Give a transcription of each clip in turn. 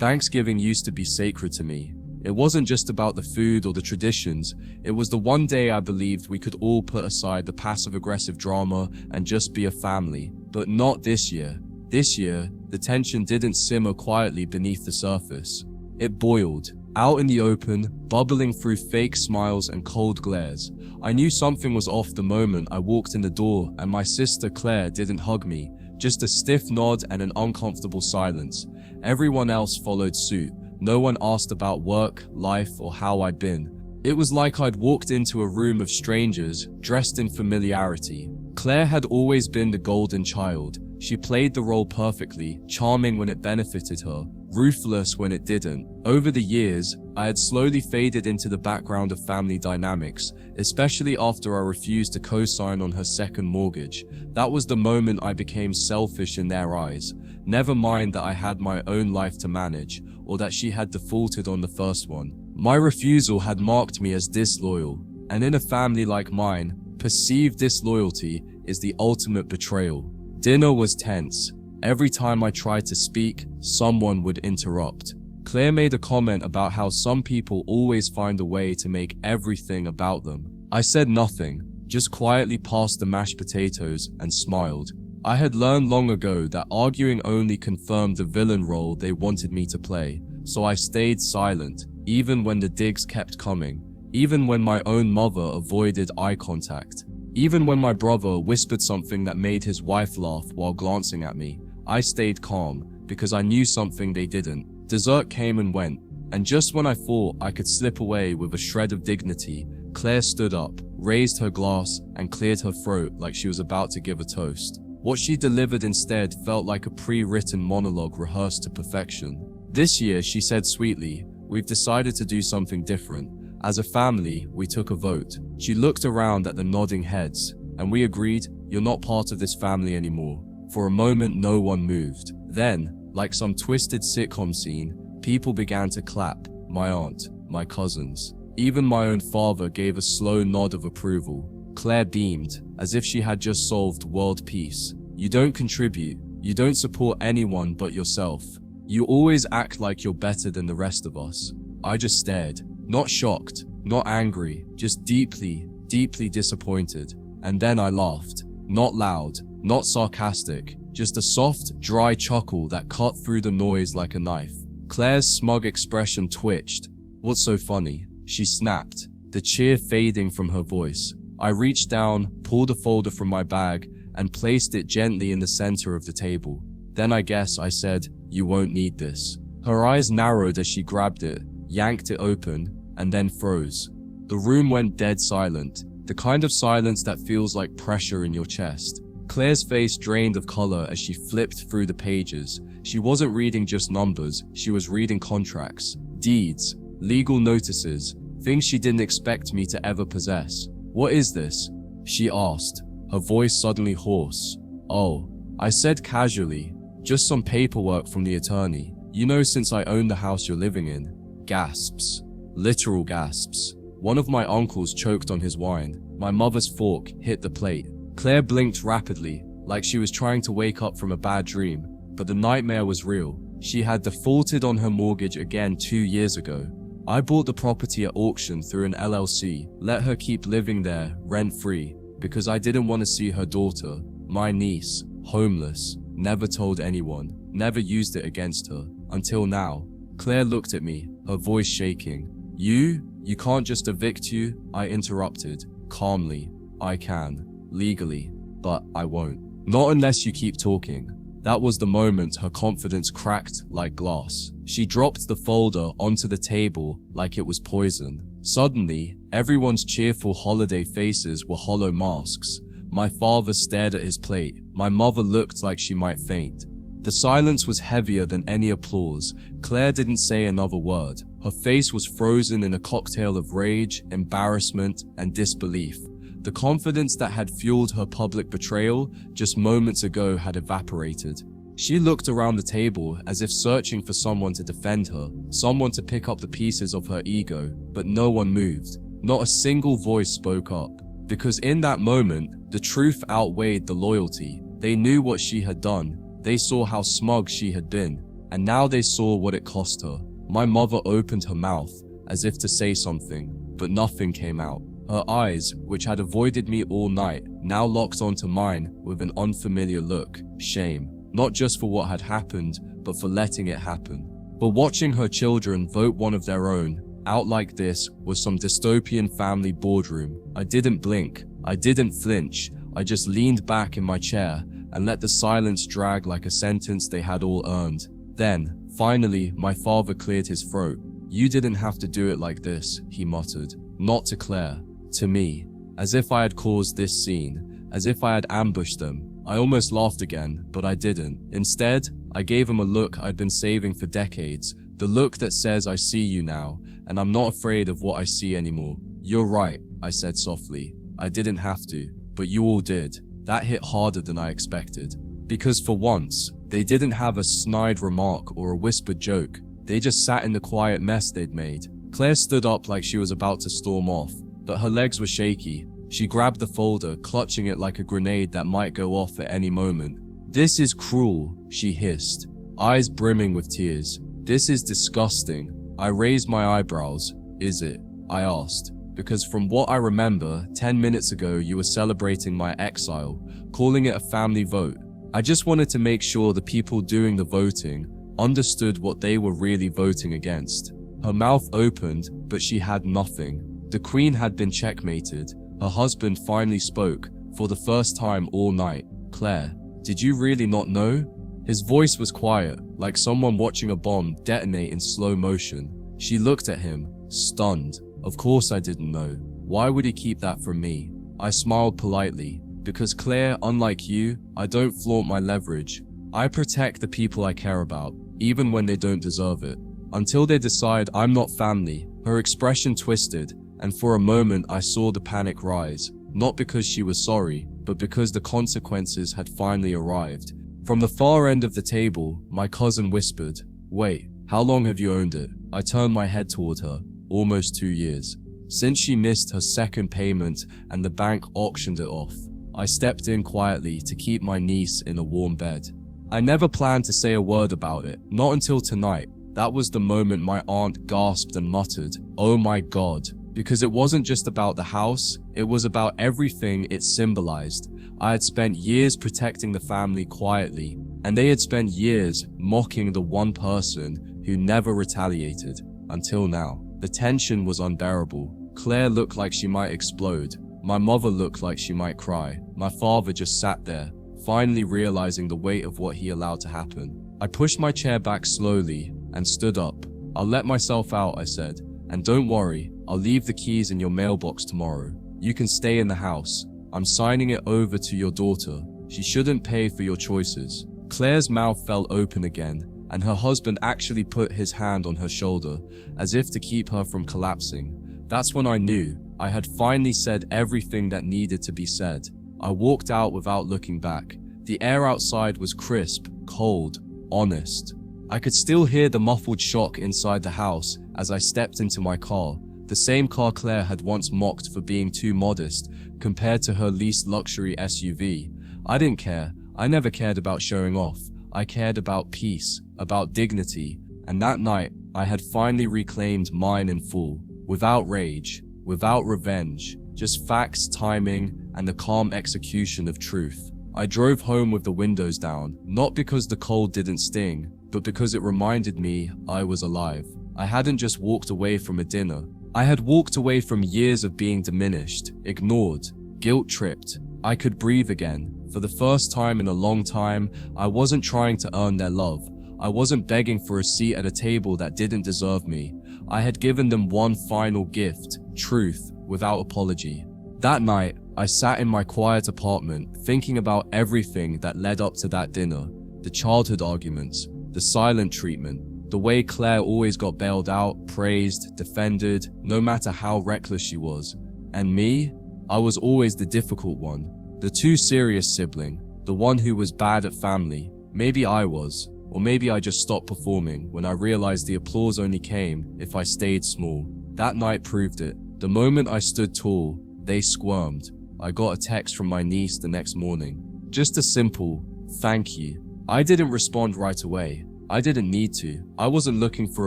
Thanksgiving used to be sacred to me. It wasn't just about the food or the traditions, it was the one day I believed we could all put aside the passive-aggressive drama and just be a family. But not this year. This year, the tension didn't simmer quietly beneath the surface. It boiled, out in the open, bubbling through fake smiles and cold glares. I knew something was off the moment I walked in the door and my sister Claire didn't hug me, just a stiff nod and an uncomfortable silence. Everyone else followed suit. No one asked about work, life, or how I'd been. It was like I'd walked into a room of strangers, dressed in familiarity. Claire had always been the golden child. She played the role perfectly, charming when it benefited her, ruthless when it didn't. Over the years, I had slowly faded into the background of family dynamics, especially after I refused to co-sign on her second mortgage. That was the moment I became selfish in their eyes. Never mind that I had my own life to manage, or that she had defaulted on the first one. My refusal had marked me as disloyal, and in a family like mine, perceived disloyalty is the ultimate betrayal. Dinner was tense. Every time I tried to speak, someone would interrupt. Claire made a comment about how some people always find a way to make everything about them. I said nothing, just quietly passed the mashed potatoes and smiled. I had learned long ago that arguing only confirmed the villain role they wanted me to play, so I stayed silent, even when the digs kept coming, even when my own mother avoided eye contact, even when my brother whispered something that made his wife laugh while glancing at me. I stayed calm, because I knew something they didn't. Dessert came and went, and just when I thought I could slip away with a shred of dignity, Claire stood up, raised her glass, and cleared her throat like she was about to give a toast. What she delivered instead felt like a pre-written monologue rehearsed to perfection. This year, she said sweetly, "We've decided to do something different. As a family, we took a vote." She looked around at the nodding heads, and we agreed, "You're not part of this family anymore." For a moment, no one moved. Then, like some twisted sitcom scene, people began to clap. My aunt, my cousins. Even my own father gave a slow nod of approval. Claire beamed, as if she had just solved world peace. "You don't contribute. You don't support anyone but yourself. You always act like you're better than the rest of us." I just stared. Not shocked, not angry, just deeply, deeply disappointed. And then I laughed. Not loud, not sarcastic, just a soft, dry chuckle that cut through the noise like a knife. Claire's smug expression twitched. "What's so funny?" she snapped, the cheer fading from her voice. I reached down, pulled a folder from my bag, and placed it gently in the center of the table. "Then I guess," I said, "you won't need this." Her eyes narrowed as she grabbed it, yanked it open, and then froze. The room went dead silent, the kind of silence that feels like pressure in your chest. Claire's face drained of color as she flipped through the pages. She wasn't reading just numbers, she was reading contracts, deeds, legal notices, things she didn't expect me to ever possess. "What is this?" she asked, her voice suddenly hoarse. "Oh," I said casually, "just some paperwork from the attorney. You know, since I own the house you're living in." Gasps. Literal gasps. One of my uncles choked on his wine. My mother's fork hit the plate. Claire blinked rapidly, like she was trying to wake up from a bad dream, but the nightmare was real. She had defaulted on her mortgage again 2 years ago. I bought the property at auction through an LLC, let her keep living there, rent-free, because I didn't want to see her daughter, my niece, homeless. Never told anyone, never used it against her, until now. Claire looked at me, her voice shaking. You can't just evict you," I interrupted, calmly. "I can, legally, but I won't. Not unless you keep talking." That was the moment her confidence cracked like glass. She dropped the folder onto the table like it was poison. Suddenly, everyone's cheerful holiday faces were hollow masks. My father stared at his plate. My mother looked like she might faint. The silence was heavier than any applause. Claire didn't say another word. Her face was frozen in a cocktail of rage, embarrassment, and disbelief. The confidence that had fueled her public betrayal just moments ago had evaporated. She looked around the table as if searching for someone to defend her, someone to pick up the pieces of her ego, but no one moved. Not a single voice spoke up. Because in that moment, the truth outweighed the loyalty. They knew what she had done. They saw how smug she had been. and now they saw what it cost her. My mother opened her mouth as if to say something, but nothing came out. Her eyes, which had avoided me all night, now locked onto mine with an unfamiliar look. Shame, not just for what had happened, but for letting it happen. But watching her children vote one of their own out like this was some dystopian family boardroom. I didn't blink, I didn't flinch, I just leaned back in my chair and let the silence drag like a sentence they had all earned. Then, finally, my father cleared his throat. "You didn't have to do it like this," he muttered. Not to Claire, to me. As if I had caused this scene, as if I had ambushed them. I almost laughed again, but I didn't. Instead, I gave him a look I'd been saving for decades. The look that says, "I see you now, and I'm not afraid of what I see anymore." "You're right," I said softly. "I didn't have to, but you all did." That hit harder than I expected. Because for once, they didn't have a snide remark or a whispered joke. They just sat in the quiet mess they'd made. Claire stood up like she was about to storm off, but her legs were shaky. She grabbed the folder, clutching it like a grenade that might go off at any moment. "This is cruel," she hissed, eyes brimming with tears. "This is disgusting." I raised my eyebrows. "Is it?" I asked. Because from what I remember, 10 minutes ago you were celebrating my exile, calling it a family vote. I just wanted to make sure the people doing the voting understood what they were really voting against. Her mouth opened, but she had nothing. The Queen had been checkmated. Her husband finally spoke, for the first time all night. "Claire, did you really not know?" His voice was quiet, like someone watching a bomb detonate in slow motion. She looked at him, stunned. Of course I didn't know. Why would he keep that from me? I smiled politely. Because Claire, unlike you, I don't flaunt my leverage. I protect the people I care about, even when they don't deserve it. Until they decide I'm not family. Her expression twisted, and for a moment I saw the panic rise. Not because she was sorry, but because the consequences had finally arrived. From the far end of the table, my cousin whispered, "Wait, how long have you owned it?" I turned my head toward her. "Almost 2 years. Since she missed her second payment and the bank auctioned it off." I stepped in quietly to keep my niece in a warm bed. I never planned to say a word about it, not until tonight. That was the moment my aunt gasped and muttered, "Oh my God." Because it wasn't just about the house, it was about everything it symbolized. I had spent years protecting the family quietly, and they had spent years mocking the one person who never retaliated, until now. The tension was unbearable. Claire looked like she might explode. My mother looked like she might cry. My father just sat there, finally realizing the weight of what he allowed to happen. I pushed my chair back slowly and stood up. "I'll let myself out," I said. "And don't worry, I'll leave the keys in your mailbox tomorrow. You can stay in the house. I'm signing it over to your daughter. She shouldn't pay for your choices." Claire's mouth fell open again, and her husband actually put his hand on her shoulder, as if to keep her from collapsing. That's when I knew I had finally said everything that needed to be said. I walked out without looking back. The air outside was crisp, cold, honest. I could still hear the muffled shock inside the house as I stepped into my car, the same car Claire had once mocked for being too modest compared to her least luxury SUV. I didn't care. I never cared about showing off. I cared about peace, about dignity, and that night I had finally reclaimed mine in full, without rage, without revenge, just facts, timing, and the calm execution of truth. I drove home with the windows down, not because the cold didn't sting, but because it reminded me I was alive. I hadn't just walked away from a dinner. I had walked away from years of being diminished, ignored, guilt-tripped. I could breathe again. For the first time in a long time, I wasn't trying to earn their love. I wasn't begging for a seat at a table that didn't deserve me. I had given them one final gift, truth, without apology. That night, I sat in my quiet apartment, thinking about everything that led up to that dinner. The childhood arguments, the silent treatment, the way Claire always got bailed out, praised, defended, no matter how reckless she was. And me? I was always the difficult one. The too serious sibling, the one who was bad at family. Maybe I was, or maybe I just stopped performing when I realized the applause only came if I stayed small. That night proved it. The moment I stood tall, they squirmed. I got a text from my niece the next morning. Just a simple, "Thank you." I didn't respond right away. I didn't need to. I wasn't looking for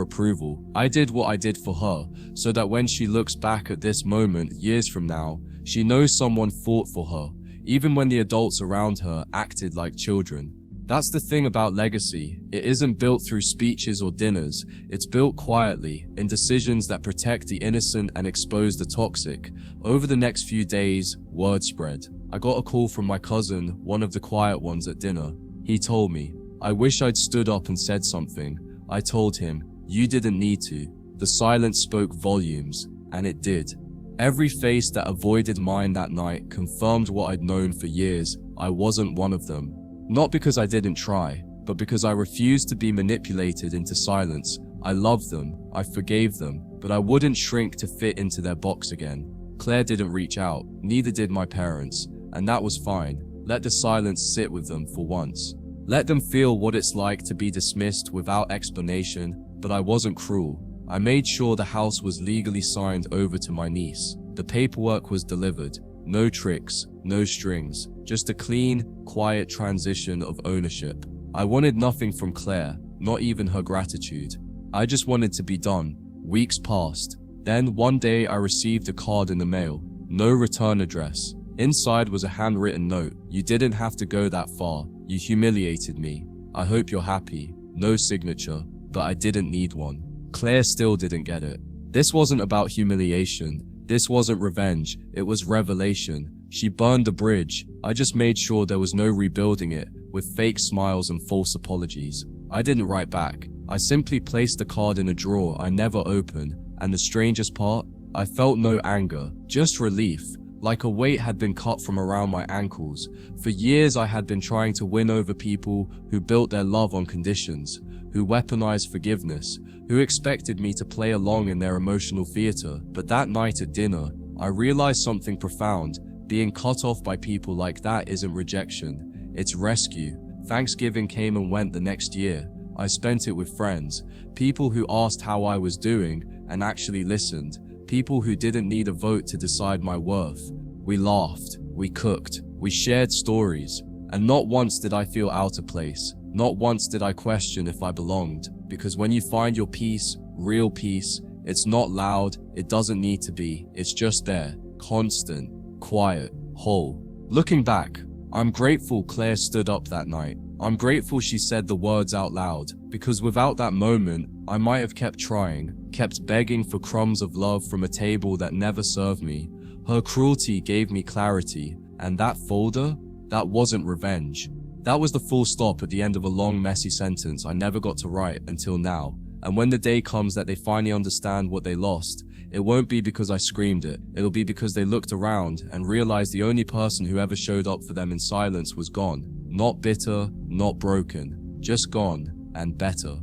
approval. I did what I did for her, so that when she looks back at this moment years from now, she knows someone fought for her, even when the adults around her acted like children. That's the thing about legacy. It isn't built through speeches or dinners. It's built quietly, in decisions that protect the innocent and expose the toxic. Over the next few days, word spread. I got a call from my cousin, one of the quiet ones at dinner. He told me, "I wish I'd stood up and said something." I told him, "You didn't need to." The silence spoke volumes, and it did. Every face that avoided mine that night confirmed what I'd known for years. I wasn't one of them. Not because I didn't try, but because I refused to be manipulated into silence. I loved them, I forgave them, but I wouldn't shrink to fit into their box again. Claire didn't reach out, neither did my parents, and that was fine. Let the silence sit with them for once. Let them feel what it's like to be dismissed without explanation, but I wasn't cruel. I made sure the house was legally signed over to my niece. The paperwork was delivered. No tricks, no strings, just a clean, quiet transition of ownership. I wanted nothing from Claire, not even her gratitude. I just wanted to be done. Weeks passed. Then one day I received a card in the mail. No return address. Inside was a handwritten note. "You didn't have to go that far. You humiliated me. I hope you're happy." No signature, but I didn't need one. Claire still didn't get it. This wasn't about humiliation. This wasn't revenge, it was revelation. She burned the bridge. I just made sure there was no rebuilding it, with fake smiles and false apologies. I didn't write back. I simply placed the card in a drawer I never opened, and the strangest part? I felt no anger, just relief, like a weight had been cut from around my ankles. For years I had been trying to win over people who built their love on conditions, who weaponized forgiveness, who expected me to play along in their emotional theater. But that night at dinner, I realized something profound. Being cut off by people like that isn't rejection, it's rescue. Thanksgiving came and went the next year. I spent it with friends, people who asked how I was doing and actually listened, people who didn't need a vote to decide my worth. We laughed, we cooked, we shared stories, and not once did I feel out of place. Not once did I question if I belonged, because when you find your peace, real peace, it's not loud, it doesn't need to be, it's just there, constant, quiet, whole. Looking back, I'm grateful Claire stood up that night. I'm grateful she said the words out loud, because without that moment, I might have kept trying, kept begging for crumbs of love from a table that never served me. Her cruelty gave me clarity, and that folder, that wasn't revenge. That was the full stop at the end of a long, messy sentence I never got to write until now. And when the day comes that they finally understand what they lost, it won't be because I screamed it. It'll be because they looked around and realized the only person who ever showed up for them in silence was gone. Not bitter, not broken, just gone, and better.